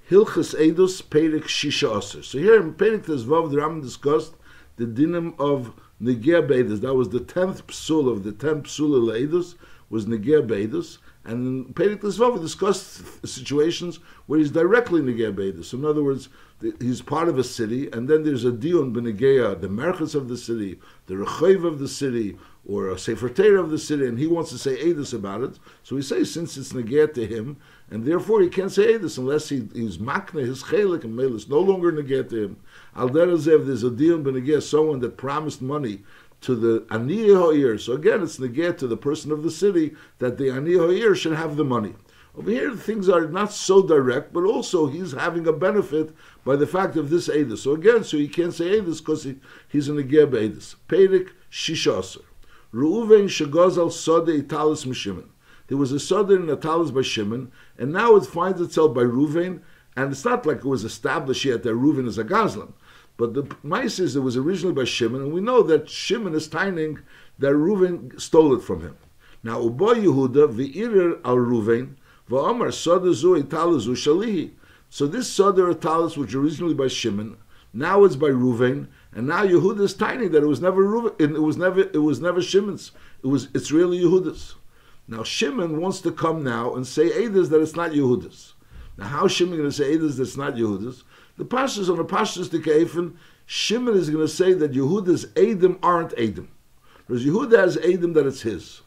Hilchas Eidus Perik Shisha Aser. So here in Perik Tezvav, the Rambam discussed the dinim of Negea Beidus. That was the 10th psul of the 10th psul Eidus, was Negea Beidus. And in Perik Tezvav, we discussed situations where he's directly Negea Beidus. In other words, he's part of a city, and then there's a dion b'Negea, the merchus of the city, the rechav of the city, or a sefer Torah of the city, and he wants to say Eidus about it. So we say, since it's Negea to him, and therefore he can't say Eidus unless he's makne, his chelik, and melis, no longer Negea to him. Al derazev, there's a dion b'Negea, someone that promised money to the Ani Ha'ir. So again, it's Negea to the person of the city that the Ani Ha'ir should have the money. Over here, things are not so direct, but also he's having a benefit by the fact of this Eidus. So again, so he can't say Eidus because he's in the Negea Eidus. Perik Shishaser. Reuven Shegozal Sode Italis Mishimon. There was a Sode in Italis by Shimon, and now it finds itself by Reuven, and it's not like it was established yet that Reuven is a Gazlan. But the mice is it was originally by Shimon, and we know that Shimon is tining that Reuven stole it from him. Now, Ubo Yehuda v'irir al Reuven v'omar sodazu italazu shalihi. So this soda italis, which originally by Shimon, now it's by Reuven, and now Yehuda is tining that it was never Reuven, it was never Shimon's. It's really Yehuda's. Now Shimon wants to come now and say Eidus that it's not Yehuda's. Now how is Shimon going to say Eidus that's not Yehuda's? The Pashas on the Pashas the Keifen, Shimon is going to say that Yehuda's Eidim aren't Eidim. Whereas Yehuda has Eidim that it's his.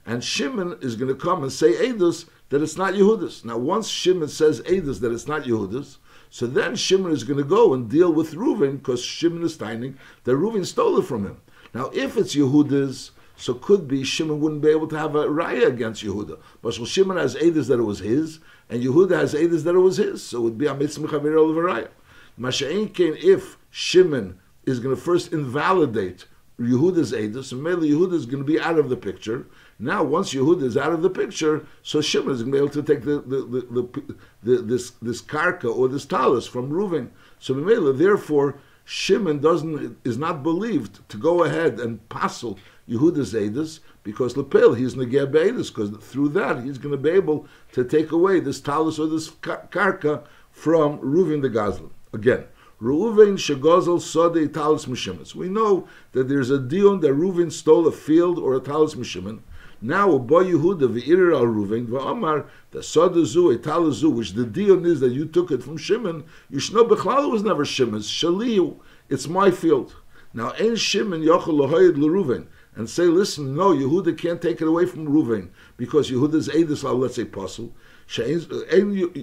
And Shimon is going to come and say Eidus that it's not Yehuda's. Now once Shimon says Eidus that it's not Yehuda's, so then Shimon is going to go and deal with Reuven because Shimon is finding that Reuven stole it from him. Now if it's Yehuda's, so could be Shimon wouldn't be able to have a raya against Yehuda. But so Shimon has Eidus that it was his, and Yehuda has Eidus that it was his. So it would be a mitzvah chavir of a raya. Masha'in came if Shimon is going to first invalidate Yehuda's Eidus, and mainly Yehuda is going to be out of the picture. Now, once Yehuda is out of the picture, so Shimon is going to be able to take this karka or this talus from Reuven. So therefore, Shimon is not believed to go ahead and passel Yehuda's Eidus because lepel he's negea be'eidus, because through that he's going to be able to take away this talus or this karka from Reuven the Gazlan. Again, Reuven shegozal sode talus mishimas. We know that there's a dion that Reuven stole a field or a talus mishimon. Now, boy Yehuda v'irir al Reuven v'amar the sodazu a talazu, which the dion is that you took it from Shimon. You should know bechlal was never Shimon's. Shaliu, it's my field. Now, ein Shimon yochel lohoyed l'Reuven and say, listen, no, Yehuda can't take it away from Reuven because Yehuda's Eidus, let's say, puzzle. Shimon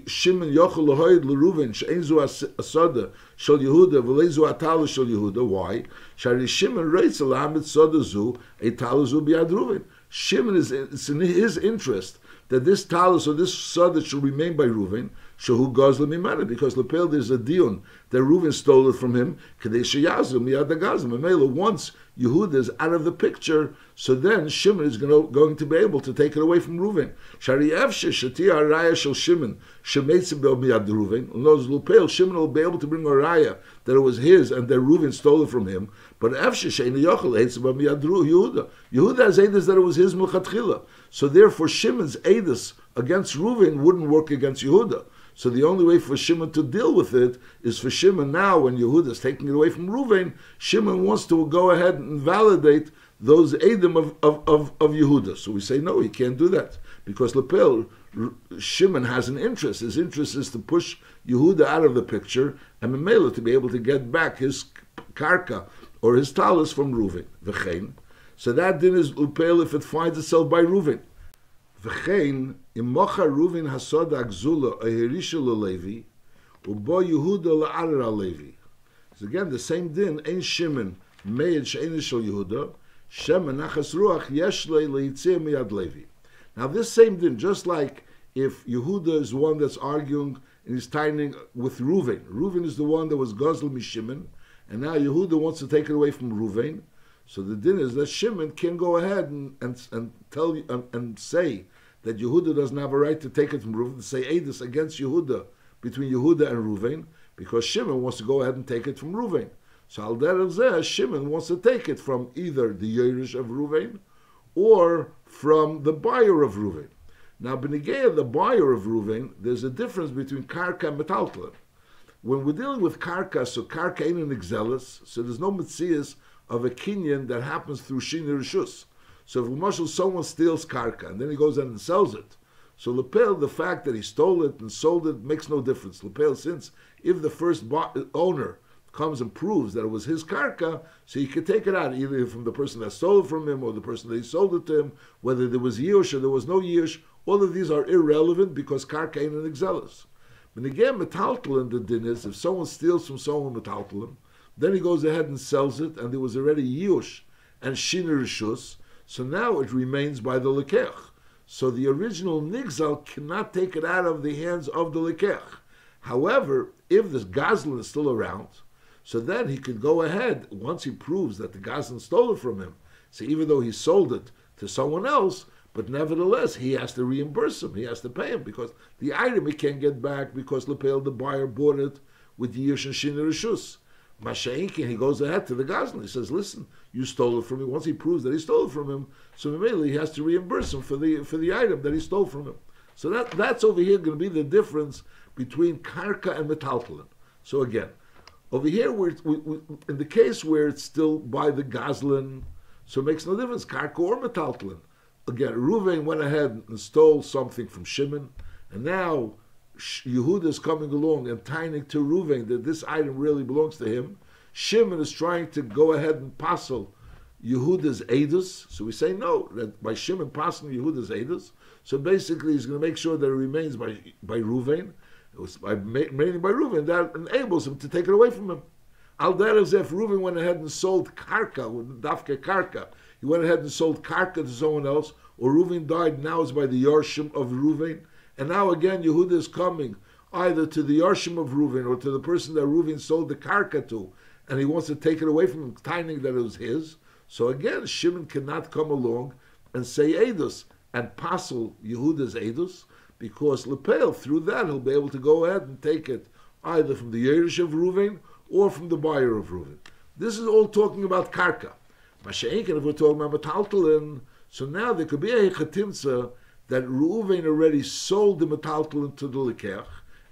yochel lohoyed l'Reuven she'ein zu asada shel Yehuda v'leizu atalus shel Yehuda. Why? Shari Shimon reitz alamet sodazu a talazu biad Reuven. Shimon it's in his interest that this talus or this soda should remain by Reuven, shehu gazla mimana, because lepel there's a dion that Reuven stole it from him. Kadei sheyazlu miyad hagazim. And once Yehuda is out of the picture, so then Shimon is going to be able to take it away from Reuven. Shari efshe shatia araya shel Shimon shemetzim bel miyad Reuven. Knows lepel Shimon will be able to bring a raya that it was his and that Reuven stole it from him. But efshe sheini yochel heitzim bel miyad Yehuda. Yehuda has eidus that it was his milchatchila. So therefore Shimon's eidus against Reuven wouldn't work against Yehuda. So the only way for Shimon to deal with it is for Shimon now, when Yehuda is taking it away from Reuven, Shimon wants to go ahead and validate those Eidim of Yehuda. So we say, no, he can't do that. Because Lepel, Shimon has an interest. His interest is to push Yehuda out of the picture and Memela to be able to get back his karka or his talus from Reuven. V'chein. So that din is Lepel if it finds itself by Reuven. V'chein, im mocha Reuven hasoda agzula ahirisha l'levi, ubo Yehuda la'arer al-levi. So again, the same din, ein Shimon meid she'ein shel Yehuda, shem menachas ruach yesh le'itzeh miyad levi. Now this same din, just like if Yehuda is the one that's arguing and he's tying with Reuven. Reuven is the one that was gazl mishimon, and now Yehuda wants to take it away from Reuven. So the din is that Shimon can go ahead and tell and say that Yehuda doesn't have a right to take it from Reuven, to say Eidus against Yehuda, between Yehuda and Reuven, because Shimon wants to go ahead and take it from Reuven. So al derech zeh, Shimon wants to take it from either the Yerush of Reuven or from the buyer of Reuven. Now, Benegea, the buyer of Ruvain, there's a difference between karka and metaltalin. When we're dealing with karka, so karka ain't an exelis, so there's no metzias of a kinyan that happens through shini rishus. So if Mashal, someone steals karka and then he goes in and sells it, so lepel, the fact that he stole it and sold it makes no difference. Lepel, since if the first owner comes and proves that it was his karka, so he could take it out either from the person that stole it from him or the person that he sold it to him, whether there was yush or there was no yush. All of these are irrelevant because karka ain't an exelis. When again metaltalin, the din is if someone steals from someone metaltalin, then he goes ahead and sells it, and there was already yush and shiner rishus, so now it remains by the lekech. So the original nigzal cannot take it out of the hands of the lekech. However, if the gazlan is still around, so then he could go ahead, once he proves that the gazlan stole it from him, so even though he sold it to someone else, but nevertheless, he has to reimburse him, he has to pay him, because the item he can't get back because Lepel, the buyer, bought it with Yish and Shiner Rishus. Masha'inkin, he goes ahead to the Gazlan, he says, listen, you stole it from me. Once he proves that he stole it from him, so immediately he has to reimburse him for the item that he stole from him. So that's over here going to be the difference between karka and metaltalin. So again, over here, we in the case where it's still by the Gazlan, so it makes no difference, karka or metaltalin. Again, Reuven went ahead and stole something from Shimon, and now Yehuda is coming along and tying to Reuven that this item really belongs to him. Shimon is trying to go ahead and passel Yehuda's Eidus. So we say no, that by Shimon passing Yehuda's Eidus, so basically he's going to make sure that it remains by Reuven. It was remaining by Reuven that enables him to take it away from him. Al derech if Reuven went ahead and sold karka, with dafke karka, he went ahead and sold karka to someone else, or Reuven died, now it's by the Yarshim of Reuven, and now again Yehuda is coming either to the Yarshim of Reuven or to the person that Reuven sold the karka to, and he wants to take it away from him, timing that it was his. So again, Shimon cannot come along and say Eidus and passel Yehuda's Eidus, because Lepel, through that, he'll be able to go ahead and take it either from the Yerush of Reuven or from the buyer of Reuven. This is all talking about karka. Masha'inkin, if we're talking about metaltalin, so now there could be a hechatimtza that Reuven already sold the metaltalin to the lekech,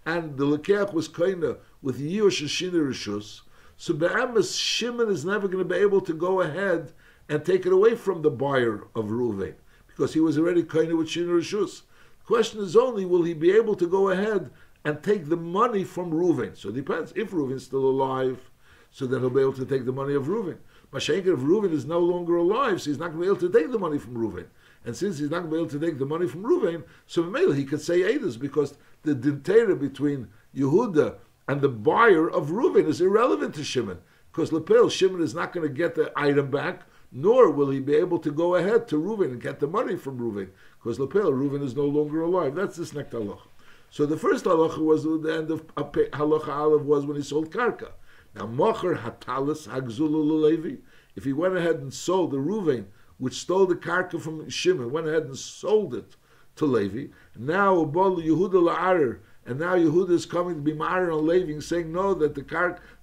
and the lekech was kinda with Yush and Shiner Rishus. So be'emes, Shimon is never going to be able to go ahead and take it away from the buyer of Reuven, because he was already kinda with Shiner Rishus. The question is only, will he be able to go ahead and take the money from Reuven? So it depends. If Reuven's still alive, so then he'll be able to take the money of Reuven. Mashenka, if Reuven is no longer alive, so he's not going to be able to take the money from Reuven. And since he's not going to be able to take the money from Reuven, so maybe he could say Eidus, because the dintera between Yehuda and the buyer of Reuven is irrelevant to Shimon. Because Lepel, Shimon is not going to get the item back, nor will he be able to go ahead to Reuven and get the money from Reuven. Because Lepel, Reuven is no longer alive. That's this next halacha. So the first halacha was the end of halacha aleph was when he sold karka. Now, mocher hatalis hagzulu Levi. If he went ahead and sold the Reuven, which stole the karka from Shimon, went ahead and sold it to Levi, now Yehuda la'arer, and now Yehuda is coming to be ma'arer on Levi, saying no, that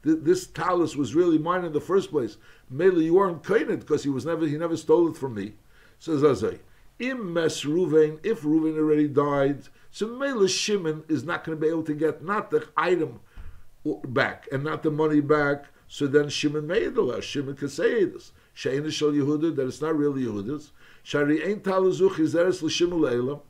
this talus was really mine in the first place. Maybe you weren't kained because he never stole it from me. Says Azay, im mes Reuven, if Reuven already died, so Mela Shimon is not going to be able to get not the item back and not the money back. So then Shimon made the Shimon could say this. She'ena shel Yehuda, that it's not really Yehuda's. Shari ein taluzuch izeres l'shimon le'elam.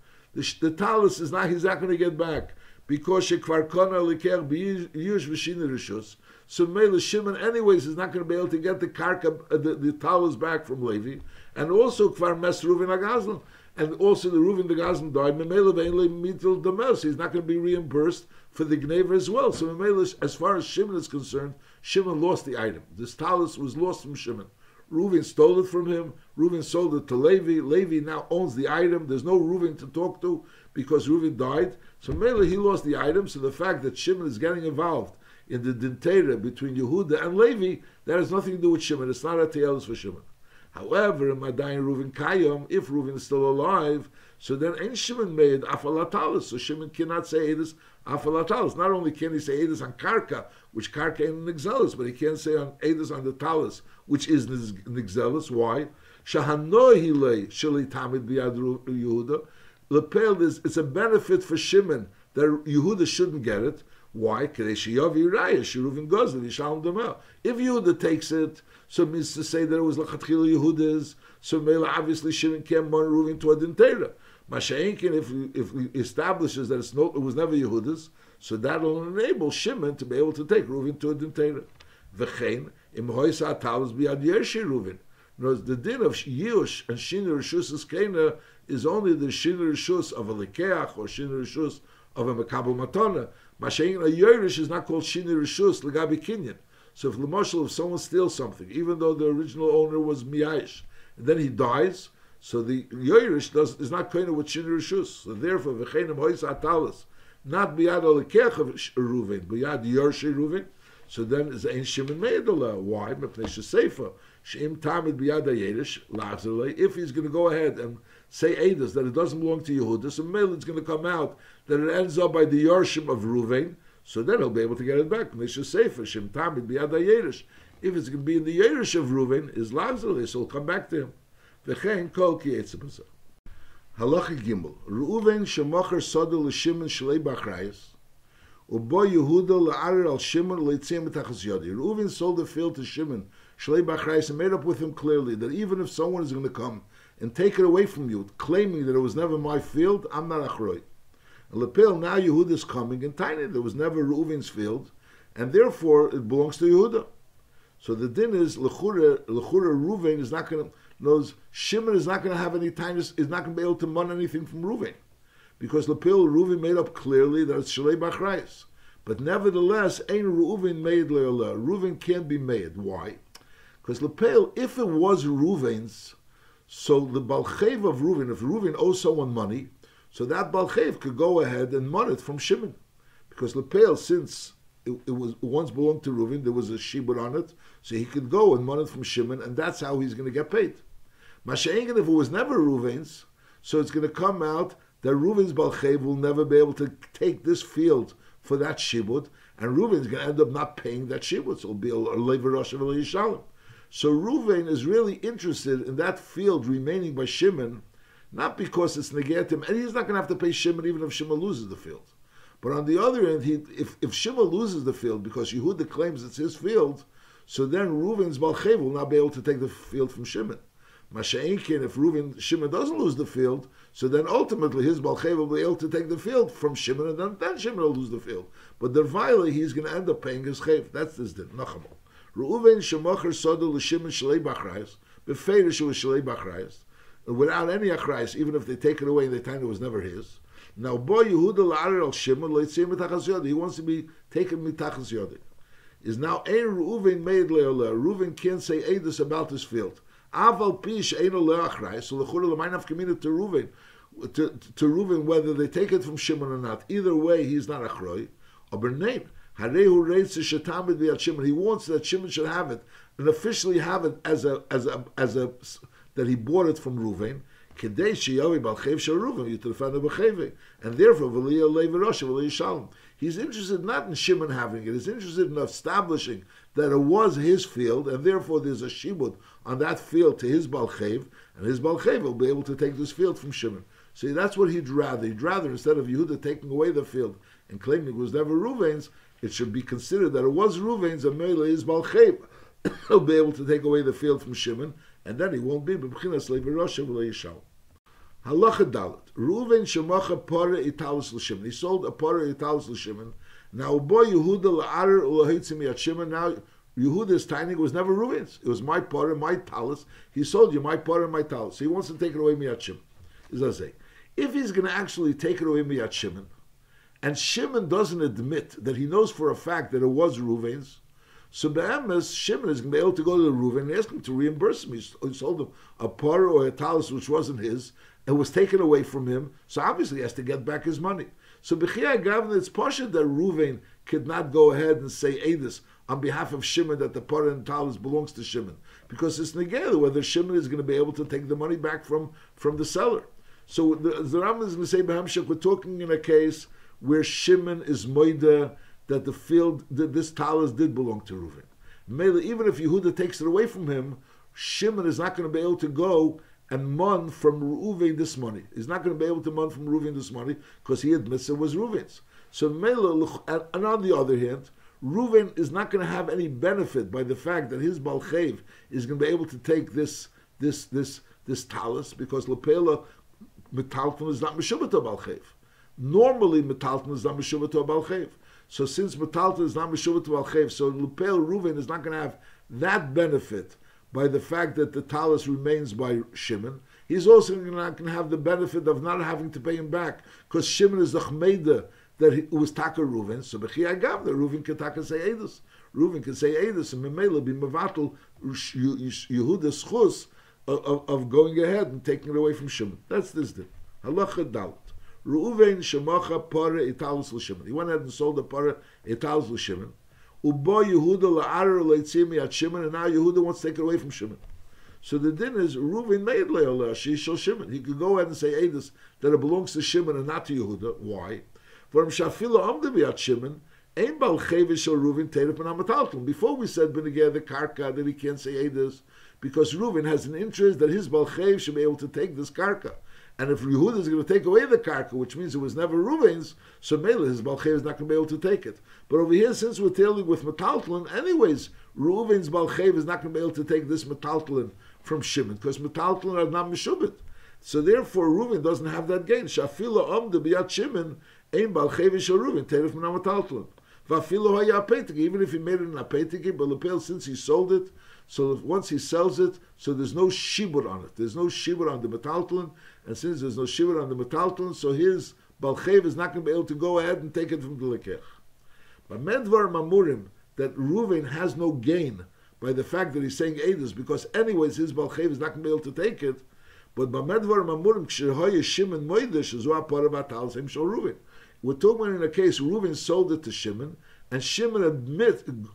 The talus is not, he's not going to get back, because shekvar kona l'ker b'yush v'shina rishus. So Mela Shimon anyways is not going to be able to get the karka, the talus back from Levi, and also kvar mes Reuven agazlan. And also the Reuven the Gazlan died. He's not going to be reimbursed for the Gneva as well. So as far as Shimon is concerned, Shimon lost the item. This talus was lost from Shimon. Reuven stole it from him. Reuven sold it to Levi. Levi now owns the item. There's no Reuven to talk to because Reuven died. So Mele, he lost the item. So the fact that Shimon is getting involved in the dintera between Yehuda and Levi, that has nothing to do with Shimon. It's not a te'elus for Shimon. However, in Madayin Reuven Kayom, if Reuven is still alive, so then ain't Shimon made afalatalis. So Shimon cannot say Eidus afalatalis. Not only can he say Eidus on karka, which karka ain't an exelis, but he can't say on Eidus on the talis, which is an exelis. Why? Shahanohile sheli tamid biyad Yehuda. Lepel is it's a benefit for Shimon that Yehuda shouldn't get it. Why? If Yehuda takes it, so it means to say that it was Lachatchila Yehuda's, so Mela obviously Shimon can't run Reuven to a Dintera. Masha'inkin, if he establishes that it was never Yehuda's, so that will enable Shimon to be able to take Reuven to a Dintera. V'chein, im hoisa talis biad yershi Reuven. The din of Yush and Shinur Rishus Kena is only the Shinur Rishus of a Lekeach or Shinur Rishus of a Mekabel Matana. Masha'in a Yerush is not called Shinur Rishus Legabi Kinyan. So if L'moshel, if someone steals something, even though the original owner was Miyash, and then he dies, so the Yerush is not kind of with Shinur Rishus. So therefore, V'cheinim Hois Atalas, not Biad Olekech of Reuven, Biad Yershi Reuven. So then is Ein Shimon Meidala. Why? Mepnei Sheseifa. Sheim Tamid Biyad Yerush Lachzerlei. If he's going to go ahead and say Eidus that it doesn't belong to Yehuda, so maybe it's going to come out that it ends up by the Yorshim of Reuven. So then he'll be able to get it back. Mepnei Sheseifa. Sheim Tamid Biyad Yerush. If it's going to be in the Yerush of Reuven, is Lachzerlei, so it'll come back to him. V'chein kol ki etzebazah. Halacha Gimel. Reuven shemocher sodel l'Shimon shlei b'achrayis. Ubo Yehuda la'arer al Shimon leitzim b'tachas yodi. Reuven sold the field to Shimon shlei b'achrayis and made up with him clearly that even if someone is going to come and take it away from you, claiming that it was never my field, I'm not achroi. And lepil, now Yehuda is coming and tiny. There was never Reuven's field, and therefore it belongs to Yehuda. So the din is l'chura Reuven is not going to. Knows Shimon is not going to have any time. Is not going to be able to mun anything from Reuven, because Lepil Reuven made up clearly that it's Shalei Bachrayis. But nevertheless, Ein Reuven made le'olah. Reuven can't be made. Why? Because Lepil, if it was Reuven's, so the balchev of Reuven, if Reuven owes someone money, so that balchev could go ahead and mun it from Shimon, because Lepil, since it once belonged to Reuven, there was a shibud on it, so he could go and mun it from Shimon, and that's how he's going to get paid. Masha'ingan, if it was never Reuven's, so it's going to come out that Reuven's balchev will never be able to take this field for that shibud, and Reuven's going to end up not paying that shibud, so it'll be a lever rosh of Yishalom. So Reuven is really interested in that field remaining by Shimon, not because it's negatim, and he's not going to have to pay Shimon even if Shimon loses the field. But on the other end, if Shimon loses the field because Yehuda claims it's his field, so then Reuven's balchev will not be able to take the field from Shimon. Masha'inkin, if Shimon doesn't lose the field, so then ultimately his balchev will be able to take the field from Shimon, and then Shimon will lose the field. But dervaila, he's going to end up paying his chev. That's this din. Nachamo. Reuven shemocher sodol l'Shimon shalei b'achrayis, b'feirish was shalei b'achrayis, without any achrayis, even if they take it away and they tell it was never his. Now, boy Yehuda la'arer al Shimon leitzim mitachas yodi. He wants to be taken mitachas yodi. Is now ein Reuven made le'oleh. Reuven can't say Eidus about this field. Aval pish ein le'achrayis. So l'chura l'mainav kamina to Reuven, to Reuven, whether they take it from Shimon or not. Either way, he's not achroi. Aber nein. Harehu reitz shetamid b'yad Shimon. He wants that Shimon should have it and officially have it as a that he bought it from Reuven. And therefore, he's interested not in Shimon having it, he's interested in establishing that it was his field, and therefore there's a shibud on that field to his balchev, and his balchev will be able to take this field from Shimon. See, that's what he'd rather. He'd rather, instead of Yehuda taking away the field and claiming it was never Reuven's, it should be considered that it was Reuven's, and Mele is balchev. He'll be able to take away the field from Shimon, and then he won't be b'bchinas le'virosha v'le'yishal. Halacha Dalet. Reuven shemacha para italus l'Shimon. He sold a para italus l'Shimon. Now, boy Yehuda la'arer u'lahitzim yat Shimon. Now, Yehuda's tiny was never Reuven's. It was my para, my talus. He sold you my para, my talus. So he wants to take it away miyat Shimon. Is that say? If he's going to actually take it away miyat Shimon, and Shimon doesn't admit that he knows for a fact that it was Reuven's, so Be'emes, Shimon is going to be able to go to the Reuven and ask him to reimburse him. He sold him a para or a talus which wasn't his, and was taken away from him, so obviously he has to get back his money. So B'chiyah Gavna, it's partial that Reuven could not go ahead and say Eidus on behalf of Shimon that the para and talus belongs to Shimon, because it's negada whether Shimon is going to be able to take the money back from the seller. So the Rambam is going to say, B'hamshach, we're talking in a case where Shimon is moida that the field, that this talus did belong to Reuven. Even if Yehuda takes it away from him, Shimon is not going to be able to go and mon from Reuven this money. He's not going to be able to mon from Reuven this money because he admits it was Reuven's. So and on the other hand, Reuven is not going to have any benefit by the fact that his balchev is going to be able to take this talus because lepela metalton is not meshubah to balchev. Normally metalton is not meshubah to balchev. So since metalton is not meshubah to balchev, so lepel Reuven is not going to have that benefit by the fact that the talus remains by Shimon. He's also not going to have the benefit of not having to pay him back because Shimon is the chmeida that it was taka Reuven. So b'chi agav, the Reuven can taka say Eidus. Reuven can say Eidus and memela be mevatel Yehuda's chus of going ahead and taking it away from Shimon. That's this din. Halacha dalit. Reuven shemacha para italus l'Shimon. He went ahead and sold the para italus l'Shimon. Ubo Yehuda la'arer leitzimi at Shimon, and now Yehuda wants to take it away from Shimon. So the din is Reuven made le'oleh shishol Shimon. He could go ahead and say Eidus that it belongs to Shimon and not to Yehuda. Why? For shafila amdevi at Shimon, ein bal chevish or Reuven teiref and amataltum. Before we said benegeh the karka that he can't say Eidus because Reuven has an interest that his bal chev should be able to take this karka. And if Yehuda is going to take away the karka, which means it was never Reuven's, so Mela, his balchev is not going to be able to take it. But over here, since we're dealing with metaltalin, anyways, Reuven's balchev is not going to be able to take this metaltalin from Shimon, because metaltalin are not meshubit. So therefore, Reuven doesn't have that gain. Shafila amde biyat Shimon, ein balchev shel Reuven, teref min metaltalin. Vafilo haya apetiki, even if he made it in apetiki, but lepel, since he sold it, so once he sells it, so there's no shibur on it. There's no shibur on the metaltalin, and since there's no shibur on the metaltalin, so his balchev is not going to be able to go ahead and take it from the lekech. But medvar mamurim, that Reuven has no gain by the fact that he's saying Eidus, because anyways his balchev is not going to be able to take it. But b'medvar mamurim k'shehoye Shimon moidesh zua paravat al shem shel Reuven. We're talking in a case Reuven sold it to Shimon, and Shimon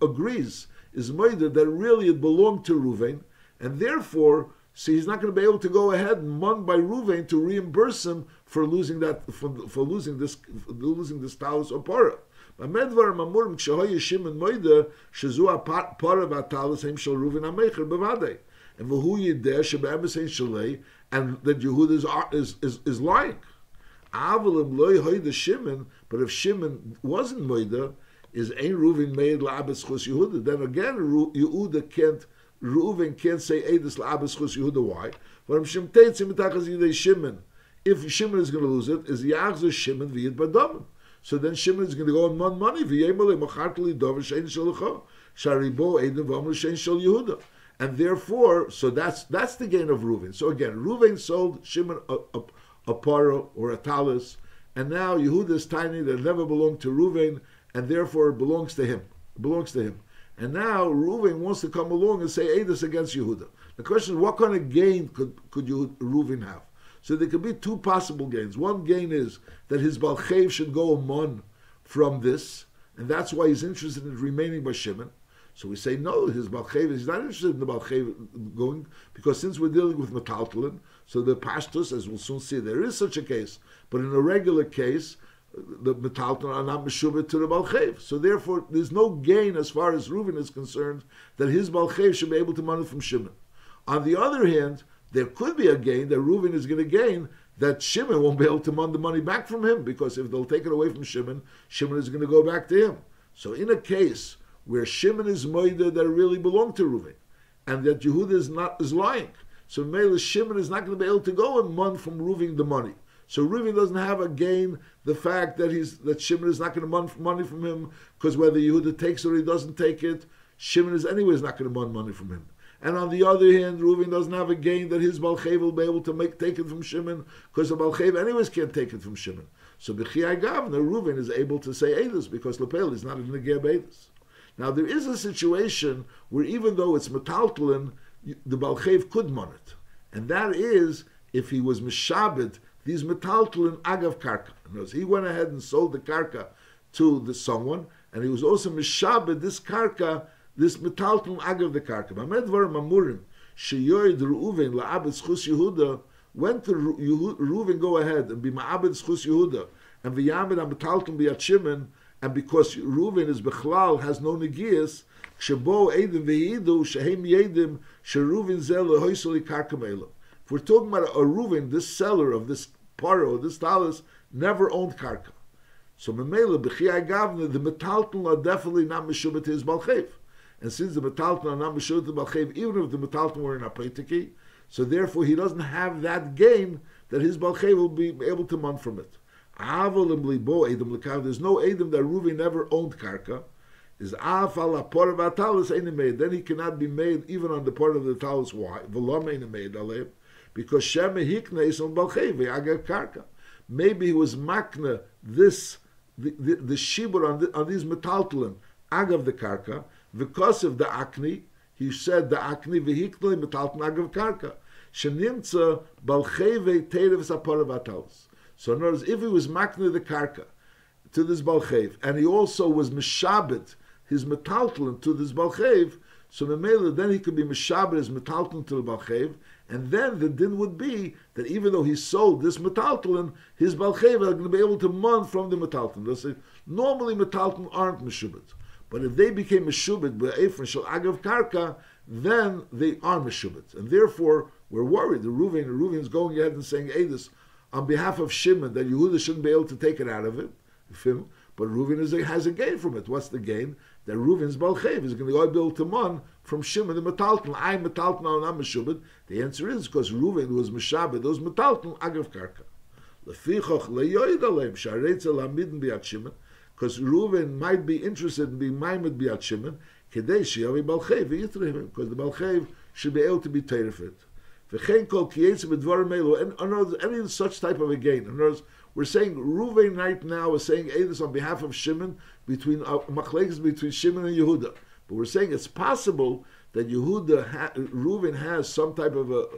agrees is moider that really it belonged to Reuven, and therefore, see, he's not going to be able to go ahead and mon by Reuven to reimburse him for losing that for losing this talus or para. Medvar mamurim kshahoye Shimon moider shezua para v'talus hem shel Reuven amecher bevadei, and v'hu yideh shebe'emes ein shalei, and that Yehuda is lying. Avalim loy hoide Shimon, but if Shimon wasn't moider, is ein Reuven made la'abes chus Yehuda. Then again, Reuven can't say Eidus la'abes chus Yehuda. Why? If Shimon is going to lose it, is yachzer Shimon v'yid badam. So then Shimon is going to go and mon money v'yemale machartli dover shein shalocha sharibo Eidus v'amru shein shel Yehuda. And therefore, so that's the gain of Reuven. So again, Reuven sold Shimon a para or a talus, and now Yehuda is tiny that never belonged to Reuven, and therefore it belongs to him. It belongs to him. And now Reuven wants to come along and say Eidus against Yehuda. The question is, what kind of gain could Reuven have? So there could be two possible gains. One gain is that his balchev should go amon from this, and that's why he's interested in remaining by Shimon. So we say no, his balchev, he's not interested in the balchev going, because since we're dealing with metaltalin, so the pashtus, as we'll soon see, there is such a case. But in a regular case, the metaltalin are not meshubet to the balchev. So therefore, there's no gain as far as Reuven is concerned that his balchev should be able to money from Shimon. On the other hand, there could be a gain that Reuven is going to gain that Shimon won't be able to mon the money back from him, because if they'll take it away from Shimon, Shimon is going to go back to him. So in a case where Shimon is moida that really belong to Reuven, and that Yehuda is lying, so Mele Shimon is not going to be able to go and mon from Reuven the money. So Reuven doesn't have a gain the fact that Shimon is not going to mon money from him, because whether Yehuda takes it or he doesn't take it, Shimon is anyways not going to mon money from him. And on the other hand, Reuven doesn't have a gain that his balchev will be able to take it from Shimon, because the balchev anyways can't take it from Shimon. So b'chiyai gavna, Reuven is able to say Eidus, because lepel is not a negeh Eidus. Now there is a situation where even though it's metaltalin, the balchev could mon it, and that is if he was mishabed these metaltalin agav karka. In other words, he went ahead and sold the karka to someone, and he was also mishabed this karka, this metaltalin agav the karka. B'medvar mamurim sheyoid Reuven la'abed schus Yehuda. When to Reuven go ahead and be ma'abed schus Yehuda and v'yamed am metaltalin b'yat Shimon, and because Reuven is bechlal, has no negias, shebo edim v'yidu shehem yedim shereuven zel lehoisoli karka me'elo. If we're talking about a Reuven, this seller of this paro, this talis, never owned karka. So memela b'chiyai gavna, the metalton are definitely not meshubet to his balchev. And since the metalton are not meshubet to balchev, even if the metalton were in a pretiki, so therefore he doesn't have that gain that his balchev will be able to mon from it. There's no Edom that Reuven never owned karka. Is afal apor of talis ain't made. Then he cannot be made even on the part of the talis. Why? V'lom ain't made aleh, because sheme hikna is on balchev agav karka. Maybe he was makna this the shibur on these metaltalim agav the karka because of the akni. He said the akni v'hikna metaltalim agav karka. Shenimtza balchev terev sapor of talis. So in other words, if he was makna the karka to this balchev, and he also was mishabit his metaltalin to this balchev, so memela then he could be mishabit his metaltalin to the balchev, and then the din would be that even though he sold this metaltalin, his balchev are going to be able to mon from the metaltalin. They'll say normally metaltalin aren't meshubit, but if they became meshubit be'efren shel agav karka, then they are meshubit, and therefore we're worried. The Reuven is going ahead and saying Eidus on behalf of Shimon that Yehuda shouldn't be able to take it out of it, but Reuven has a gain from it. What's the gain? That Reuven's balchev is going to be able to mon from Shimon the metalton. I metalton are not meshubed. The answer is because Reuven was meshabed those metalton agav karka. Lefichach leyoid aleim sharetzel hamidin biat Shimon, because Reuven might be interested in being maimed biat Shimon, kedei sheyavi balchev yitrehim, because the balchev should be able to be teirefit. V'chein kol kiyetz b'dvarim elu, and any such type of a gain. In other words, we're saying Reuven right now is saying Eidus on behalf of Shimon between machlekes between Shimon and Yehuda. But we're saying it's possible that Reuven has some type of a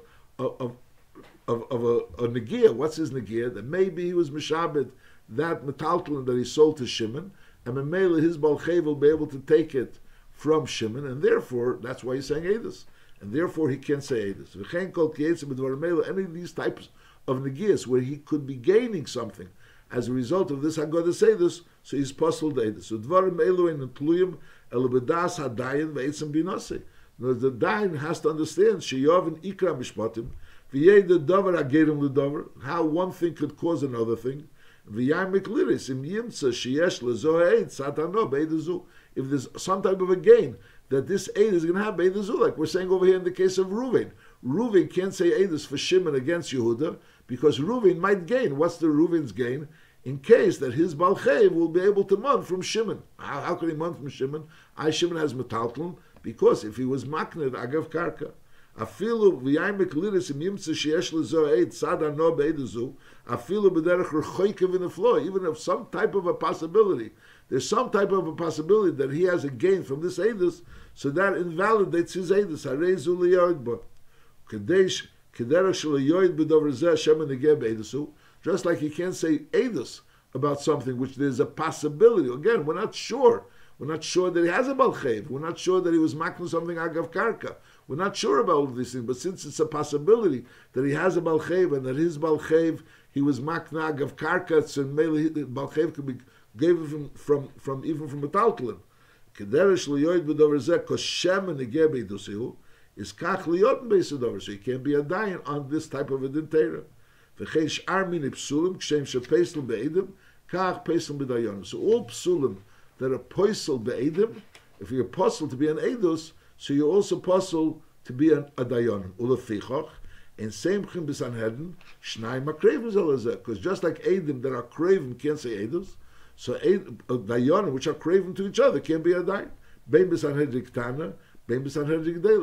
negia. What's his negia? That maybe he was mishabed that metaltalin that he sold to Shimon, and memela his balchev will be able to take it from Shimon, and therefore that's why he's saying Eidus, and therefore he can't say Eidus. V'chein kol kiyetz b'dvarim, any of these types of negias where he could be gaining something as a result of this Haggadah say this, so he's puzzled Eidus. So dvarim elu in tluyim el bedas hadayin ve'etzem binase. The dayan has to understand sheyovin ikra mishpatim v'yei the davar agerim l'davar, how one thing could cause another thing. V'yayim mikliris im yimtza sheyesh lezoh eid satano beidazu. If there's some type of a gain that this aid is going to have beidazu, like we're saying over here in the case of Reuven. Reuven can't say Eidus for Shimon against Yehuda because Reuven might gain. What's the Reuven's gain? In case that his balchev will be able to mon from Shimon. How can he mon from Shimon? Shimon has metaltlin, because if he was makned agav karka, afilu v'yayim kliris im yimtze sheyesh lezo eid sada no beidazu, afilu b'derech rechoikev in the floor, even if some type of a possibility, there's some type of a possibility that he has a gain from this Eidus, so that invalidates his Eidus. Harezu liyod bo. Just like he can't say Eidus about something which there's a possibility. Again, we're not sure. We're not sure that he has a balchev. We're not sure that he was makna something agav karka. We're not sure about all these things. But since it's a possibility that he has a balchev and that his balchev he was makna agav karka, so maybe the balchev could be given from even from a taltalin. Kederesh liyoid b'dover zeh koshem and negebe dusihu. Is kach liyot beisadover, so he can't be a dayan on this type of a dintera. V'chein sh'ar min psulim kshem shepesel be'edim kach pesel b'dayonim. So all psulim that are posel be'edim, if you're posel to be an Eidus, so you're also posel to be a dayonim. Ulefichach and seimchim b'sanhedrin shnai makrevim zelazeh, because just like Edim that are craven can't say Eidus, so dayonim which are craven to each other can't be a dayan. Bein b'sanhedrin ktana.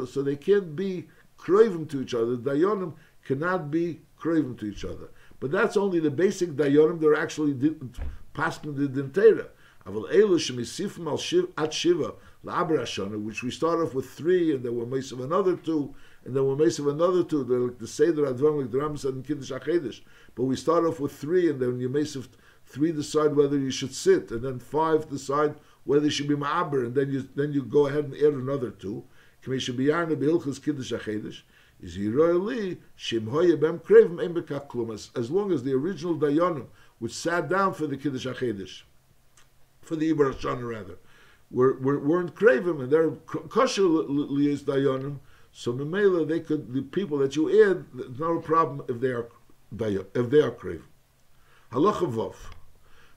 So they can't be craving to each other. Dayonim cannot be craving to each other. But that's only the basic dayonim. They're actually passing the dintera. Which we start off with 3, and then we're mace of another 2, and then we're mace of another 2. They're like the Seder Advan, like the Ram said in Kiddush HaChedesh. But we start off with 3, and then you mace of 3 decide whether you should sit, and then 5 decide whether it should be ma'aber, and then you go ahead and add another 2. As long as the original dayanim, which sat down for the Kiddush HaChedesh, for the Ibar Hashanah rather, weren't craving, and they're kosher liyos dayanim, So Memela, the people that you add, there's no problem if they are Krev. Halacha Vov.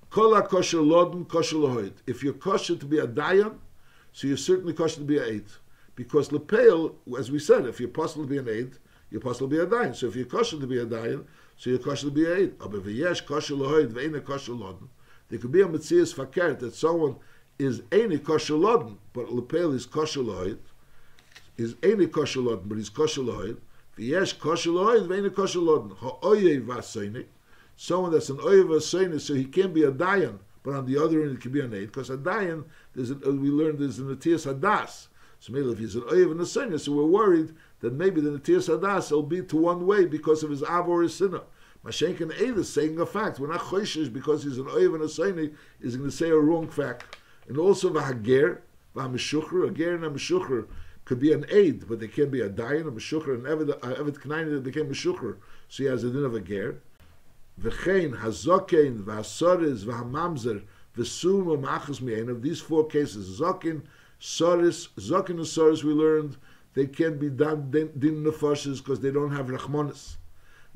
Kol kosher lodin kosher lohoid. If you're kosher to be a dayan, so you're certainly kosher to be an aid. Because lepeil, as we said, if you're possible to be an aid, you're possible to be a dayan. So if you're kosher to be a dayan, so you're kosher to be an aid. Aber v'yesh kosher lohoid v'eina kosher lodin. There could be a metzias fakert that someone is eina kosher lodin, but lepeil is kosher lohoid. Is eina kosher lodin, but he's kosher lohoid. V'yesh kosher lohoid v'eina kosher lodin. Ha'oyev v'aseinik. Someone that's an oyev v'aseinik, so he can't be a dayan, but on the other end it can be an aid. Because a dayan, we learned there's an netias hadas. So maybe if he's an oyev and a sinner, so we're worried that maybe the netias hadas will be to one way because of his av or his sinner. Mashenk and Eidus saying a fact. We're not choishish because he's an oyev and a sinner is going to say a wrong fact. And also v'hager, v'hameshucher, a ger and a meshucher could be an aid, but they can't be a dayan, a meshucher, and evet k'nayin that became meshucher, so he has a din of a ger. V'chein, hazokein, v'hasoris, v'hamamzer, v'sum, v'machas mi'en. Of these four cases, zokin, soris, zokin and soris, we learned they can't be done din nefashis because they don't have rachmanis.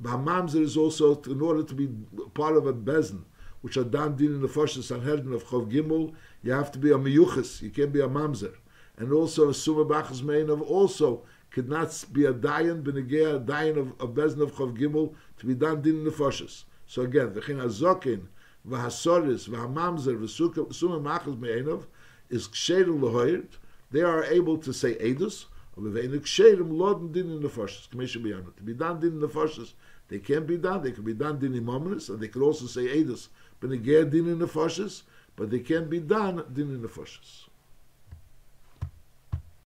V'hamamzer is also, in order to be part of a bezin, which are done din nefashis, sanhedrin of chov gimel, you have to be a miyuchas, you can't be a mamzer. And also, a summa b'achas mi'en of also could not be a dayan, benegea, a dayan of bezin of chov gimel, to be done din nefashis. So again, v'chein hazokin, v'hasoris, v'hamamzer, v'suma machas me'enov, is ksherim lehoyert. They are able to say Eidus, or v've'enu ksherim lodin din in nefashis, k'mesha b'yanot. To be done din in nefashis, they can be done. They can be done din in mominus, and they can also say Eidus, benegea din in nefashis, but they can be done din in nefashis.